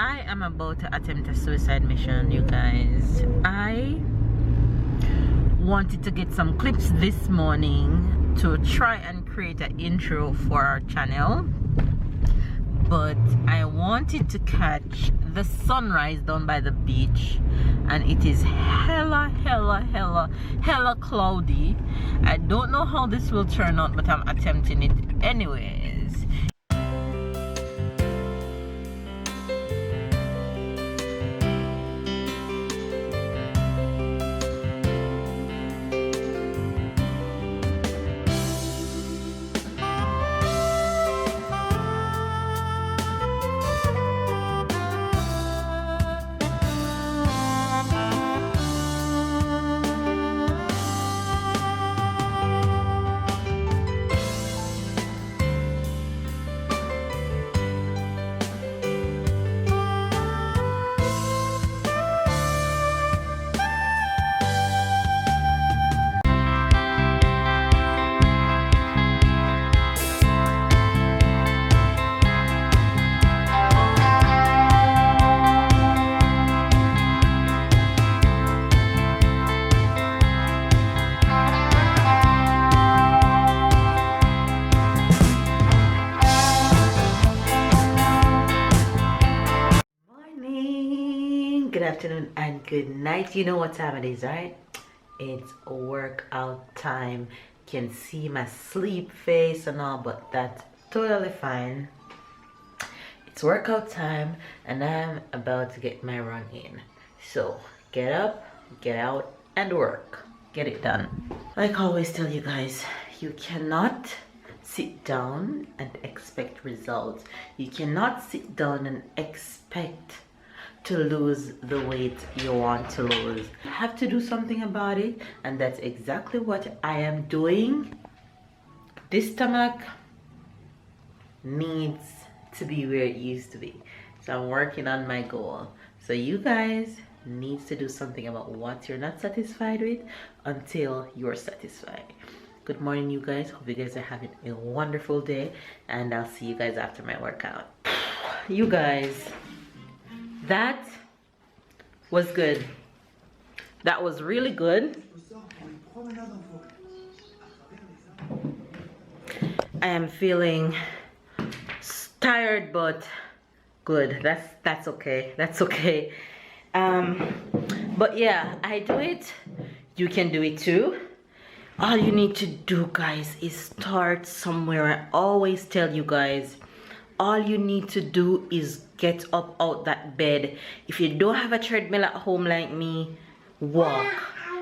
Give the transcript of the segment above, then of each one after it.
I am about to attempt a suicide mission, you guys. I wanted to get some clips this morning to try and create an intro for our channel, but I wanted to catch the sunrise down by the beach, and it is hella cloudy. I don't know how this will turn out, but I'm attempting it anyways. Good afternoon and good night. You know what time it is, right? It's workout time. You can see my sleep face and all, but that's totally fine. It's workout time and I'm about to get my run in. So get up, get out and work. Get it done. Like I always tell you guys, you cannot sit down and expect results. You cannot sit down and expect to lose the weight you want to lose. You have to do something about it, and that's exactly what I am doing. This stomach needs to be where it used to be, so I'm working on my goal. So you guys need to do something about what you're not satisfied with until you're satisfied. Good morning, you guys. Hope you guys are having a wonderful day, and I'll see you guys after my workout. You guys, that was good. That was really good. I am feeling tired, but good. That's okay. That's okay. But yeah, I do it. You can do it too. All you need to do, guys, is start somewhere. I always tell you guys, all you need to do is get up out that bed. If you don't have a treadmill at home like me, walk.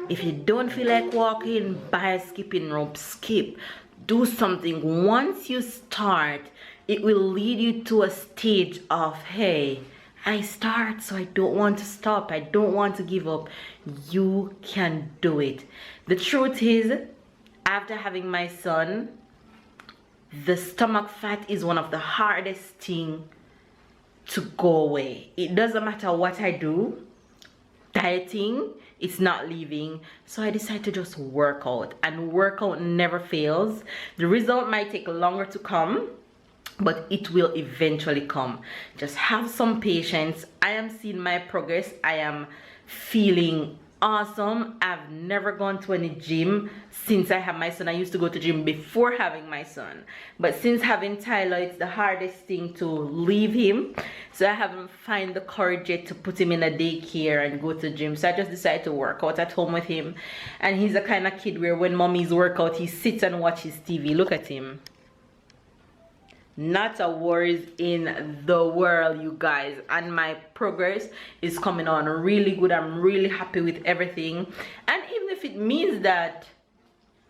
If you don't feel like walking, buy a skipping rope, skip. Do something. Once you start, it will lead you to a stage of, hey, I start, so I don't want to stop. I don't want to give up. You can do it. The truth is, after having my son, the stomach fat is one of the hardest things to go away. It doesn't matter what I do, dieting, it's not leaving. So I decided to just work out, and workout never fails. The result might take longer to come, but it will eventually come. Just have some patience. I am seeing my progress. I am feeling awesome. I've never gone to any gym since I have my son. I used to go to gym before having my son, but since having Tyler, it's the hardest thing to leave him. So I haven't found the courage yet to put him in a daycare and go to the gym. So I just decided to work out at home with him. And he's the kind of kid where when mommy's work out, he sits and watches TV. Look at him. Not a worries in the world, you guys, and my progress is coming on really good. I'm really happy with everything, and even if it means that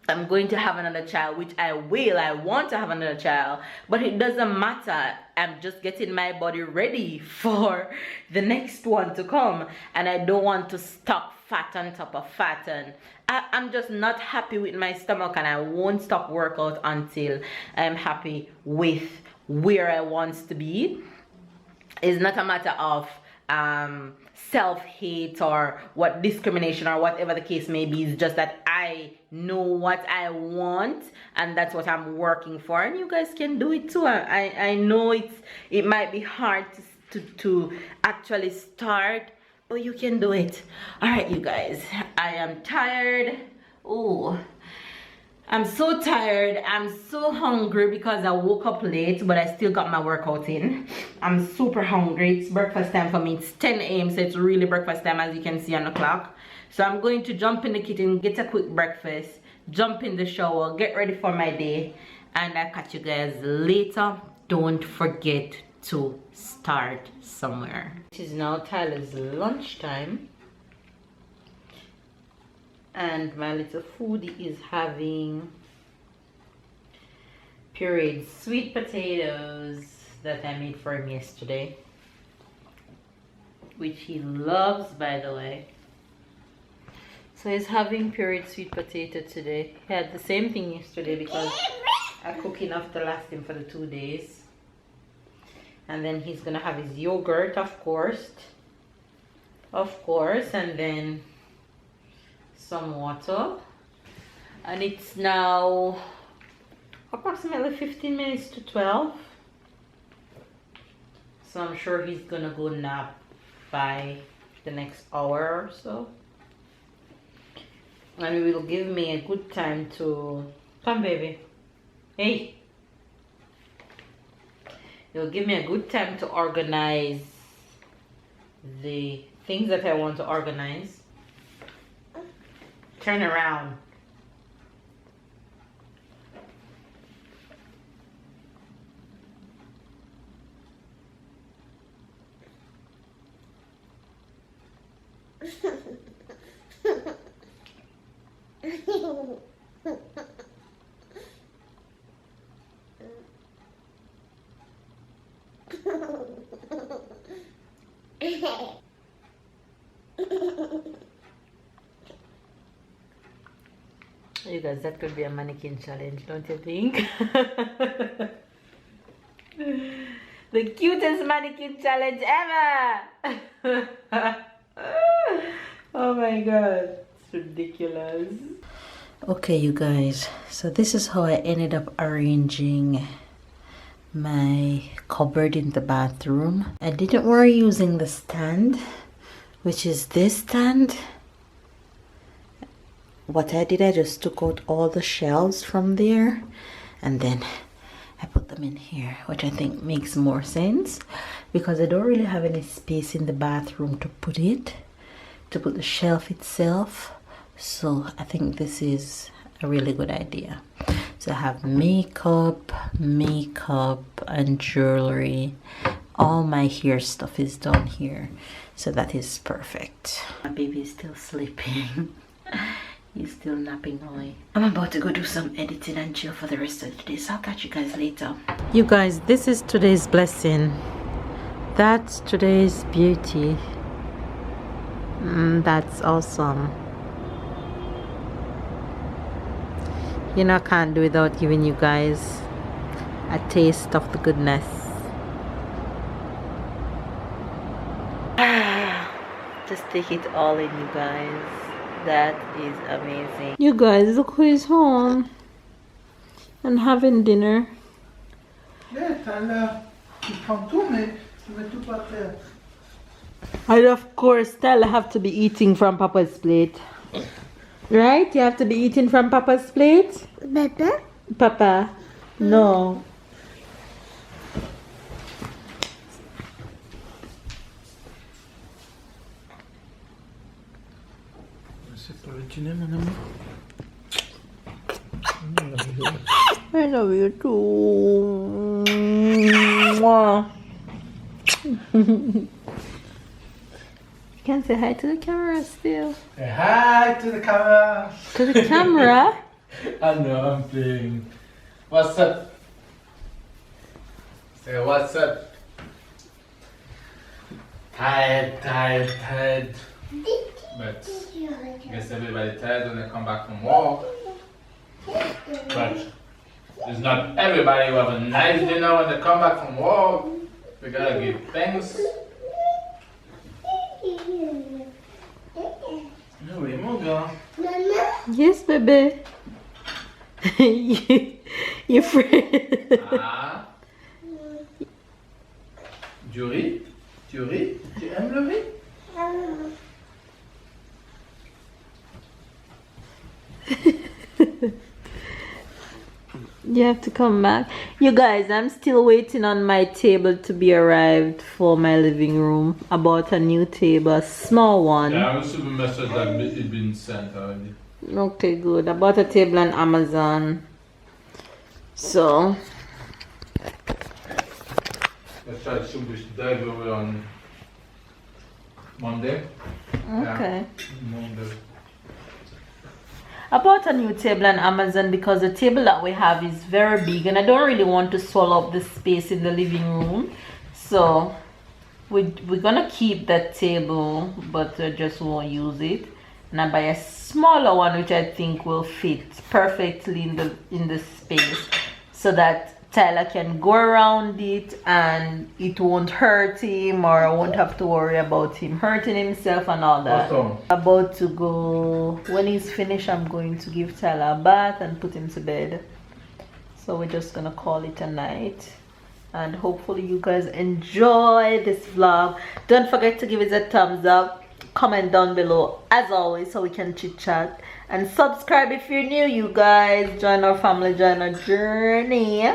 I'm going to have another child, which I will, I want to have another child, but it doesn't matter. I'm just getting my body ready for the next one to come, and I don't want to stock fat on top of fat, and I'm just not happy with my stomach, and I won't stop workout until I'm happy with where I want to be. It's not a matter of self-hate or what discrimination or whatever the case may be. It's just that I know what I want, and that's what I'm working for, and you guys can do it too. I know it might be hard to to actually start, but you can do it. All right, you guys, I am tired. Oh, I'm so tired. I'm so hungry because I woke up late, but I still got my workout in. I'm super hungry. It's breakfast time for me. It's 10 a.m. so it's really breakfast time, as you can see on the clock. So I'm going to jump in the kitchen, get a quick breakfast, jump in the shower, get ready for my day, and I'll catch you guys later. Don't forget to start somewhere. It is now Tyler's lunchtime, and my little foodie is having pureed sweet potatoes that I made for him yesterday, which he loves, by the way. So he's having pureed sweet potato today. He had the same thing yesterday because I cooked enough to last him for the 2 days. And then he's gonna have his yogurt, of course, and then some water. And it's now approximately 15 minutes to 12. So I'm sure he's gonna go nap by the next hour or so. And it will give me a good time to come, baby. Hey, it will give me a good time to organize the things that I want to organize. Turn around. You guys, that could be a mannequin challenge, don't you think? The cutest mannequin challenge ever! Oh my god, it's ridiculous. Okay, you guys, so this is how I ended up arranging my cupboard in the bathroom. I didn't worry using the stand, which is this stand. What I did, I just took out all the shelves from there and then I put them in here, which I think makes more sense because I don't really have any space in the bathroom to put the shelf itself. So I think this is a really good idea. So I have makeup and jewelry. All my hair stuff is down here, so that is perfect. My baby is still sleeping. He's still napping away. I'm about to go do some editing and chill for the rest of the day, so I'll catch you guys later. You guys, this is today's blessing. That's today's beauty. That's awesome. You know, I can't do without giving you guys a taste of the goodness. Just take it all in, you guys. That is amazing. You guys, look who is home and having dinner. And of course, Stella have to be eating from Papa's plate. Right? You have to be eating from Papa's plate? Papa? Papa? No. I love you too. You can say hi to the camera still. Say hi to the camera. To the camera? I know, I'm playing. What's up? Say what's up? Tired. But I guess everybody tired when they come back from work. But it's not everybody who have a nice dinner when they come back from work. We gotta give thanks. No way, Moga. Yes, baby. you afraid? Jury? Tu ris? Tu aimes le riz? You have to come back. You guys, I'm still waiting on my table to be arrived for my living room. I bought a new table, a small one. Yeah, I received a message that it been sent already. Okay, good. I bought a table on Amazon. So Let's try to shoot this delivery on Monday. okay. Yeah, Monday. I bought a new table on Amazon because the table that we have is very big and I don't really want to swallow up the space in the living room. So we're gonna keep that table, but I just won't use it. And I buy a smaller one which I think will fit perfectly in the space, so that Tyler can go around it and it won't hurt him, or I won't have to worry about him hurting himself and all that. Awesome. About to go, when he's finished, I'm going to give Tyler a bath and put him to bed. So we're just gonna call it a night. And hopefully you guys enjoy this vlog. Don't forget to give it a thumbs up, comment down below as always so we can chit chat, and subscribe if you're new. You guys, join our family, join our journey,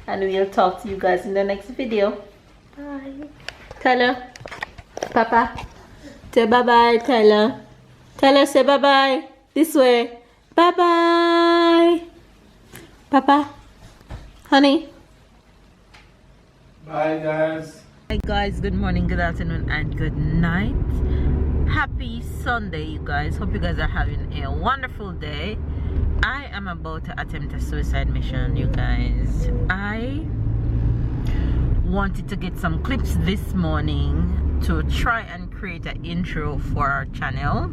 and we'll talk to you guys in the next video. Bye. Tyler, Papa, say bye bye. Tyler, Tyler, say bye bye. This way. Bye bye. Papa, honey. Bye, guys. Hi guys, good morning, good afternoon, and good night. Happy Sunday, you guys. Hope you guys are having a wonderful day. I am about to attempt a suicide mission, you guys. I wanted to get some clips this morning to try and create an intro for our channel,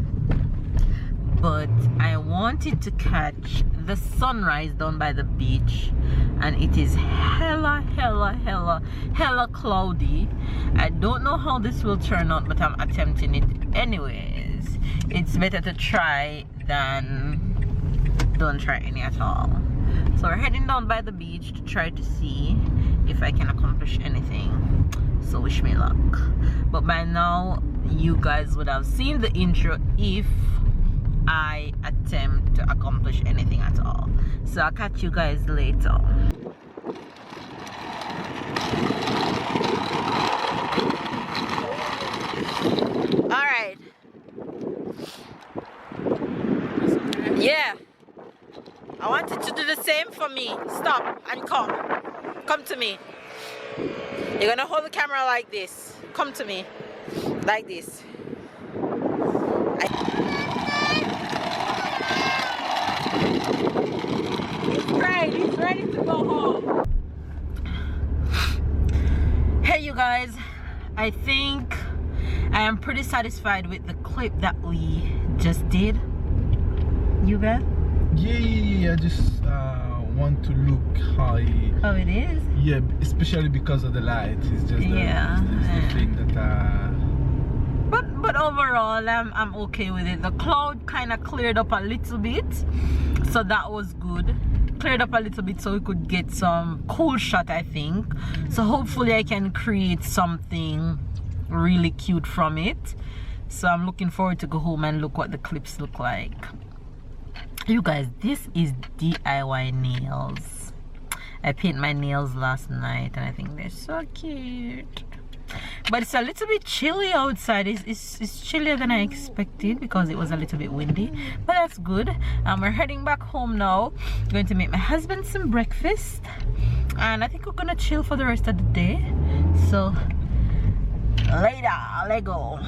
but I wanted to catch the sunrise down by the beach, and it is hella cloudy. I don't know how this will turn out, but I'm attempting it anyways. It's better to try than don't try any at all. So we're heading down by the beach to try to see if I can accomplish anything, so wish me luck. But by now you guys would have seen the intro if I attempt to accomplish anything at all. So I'll catch you guys later. Alright. Yeah. I want you to do the same for me. Stop and come. Come to me. You're gonna hold the camera like this. Come to me. Like this. He's great. He's ready to go home. Hey you guys, I think I am pretty satisfied with the clip that we just did. You guys? Yeah, I just want to look high. Oh, it is? Yeah, especially because of the light. It's just the, it's the thing that but overall I'm okay with it. The cloud kind of cleared up a little bit, so that was good. Cleared up a little bit so we could get some cool shot, I think. So hopefully I can create something really cute from it. So I'm looking forward to go home and look what the clips look like. You guys, this is DIY nails. I painted my nails last night and I think they're so cute. But it's a little bit chilly outside. It's chillier than I expected because it was a little bit windy, but that's good. We're heading back home now. Going to make my husband some breakfast, and I think we're gonna chill for the rest of the day. So later, let's go.